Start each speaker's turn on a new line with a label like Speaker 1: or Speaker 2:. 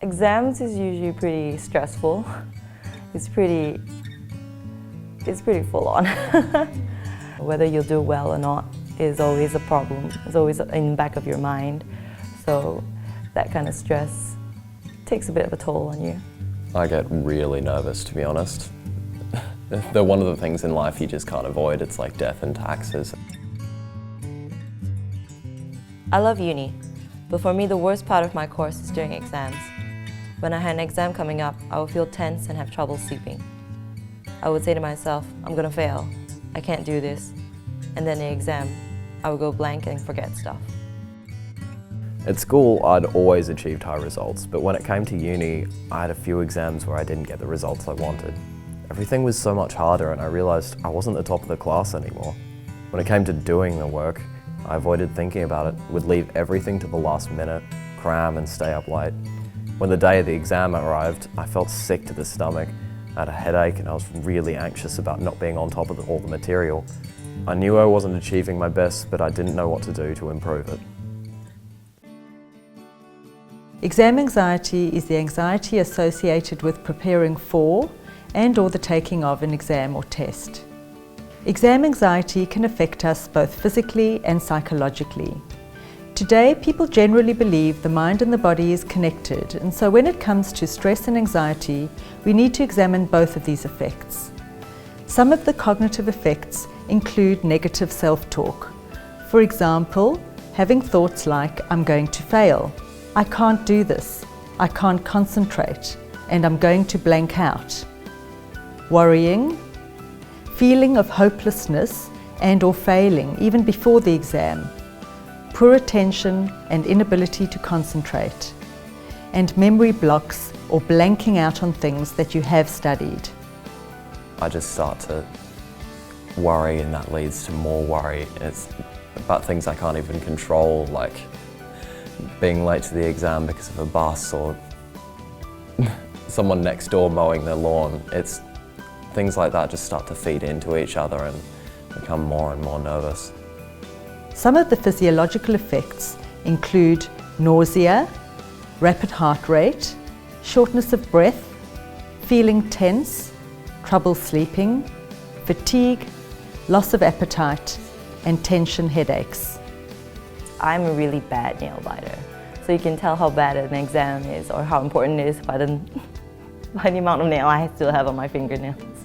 Speaker 1: Exams is usually pretty stressful. It's pretty full on. Whether you'll do well or not is always a problem. It's always in the back of your mind. So that kind of stress takes a bit of a toll on you.
Speaker 2: I get really nervous, to be honest. They're one of the things in life you just can't avoid. It's like death and taxes.
Speaker 1: I love uni, but for me the worst part of my course is during exams. When I had an exam coming up, I would feel tense and have trouble sleeping. I would say to myself, I'm gonna fail, I can't do this. And then the exam, I would go blank and forget stuff.
Speaker 2: At school, I'd always achieved high results, but when it came to uni, I had a few exams where I didn't get the results I wanted. Everything was so much harder and I realised I wasn't the top of the class anymore. When it came to doing the work, I avoided thinking about it, would leave everything to the last minute, cram and stay up late. When the day of the exam arrived, I felt sick to the stomach. I had a headache and I was really anxious about not being on top of all the material. I knew I wasn't achieving my best, but I didn't know what to do to improve it.
Speaker 3: Exam anxiety is the anxiety associated with preparing for and/or the taking of an exam or test. Exam anxiety can affect us both physically and psychologically. Today, people generally believe the mind and the body is connected, and so when it comes to stress and anxiety, we need to examine both of these effects. Some of the cognitive effects include negative self-talk. For example, having thoughts like, I'm going to fail, I can't do this, I can't concentrate, and I'm going to blank out. Worrying, feeling of hopelessness and/or failing even before the exam, poor attention and inability to concentrate, and memory blocks or blanking out on things that you have studied.
Speaker 2: I just start to worry and that leads to more worry. It's about things I can't even control, like being late to the exam because of a bus or someone next door mowing their lawn. It's things like that just start to feed into each other and become more and more nervous.
Speaker 3: Some of the physiological effects include nausea, rapid heart rate, shortness of breath, feeling tense, trouble sleeping, fatigue, loss of appetite, and tension headaches.
Speaker 1: I'm a really bad nail biter, so you can tell how bad an exam is or how important it is by the amount of nail I still have on my fingernails.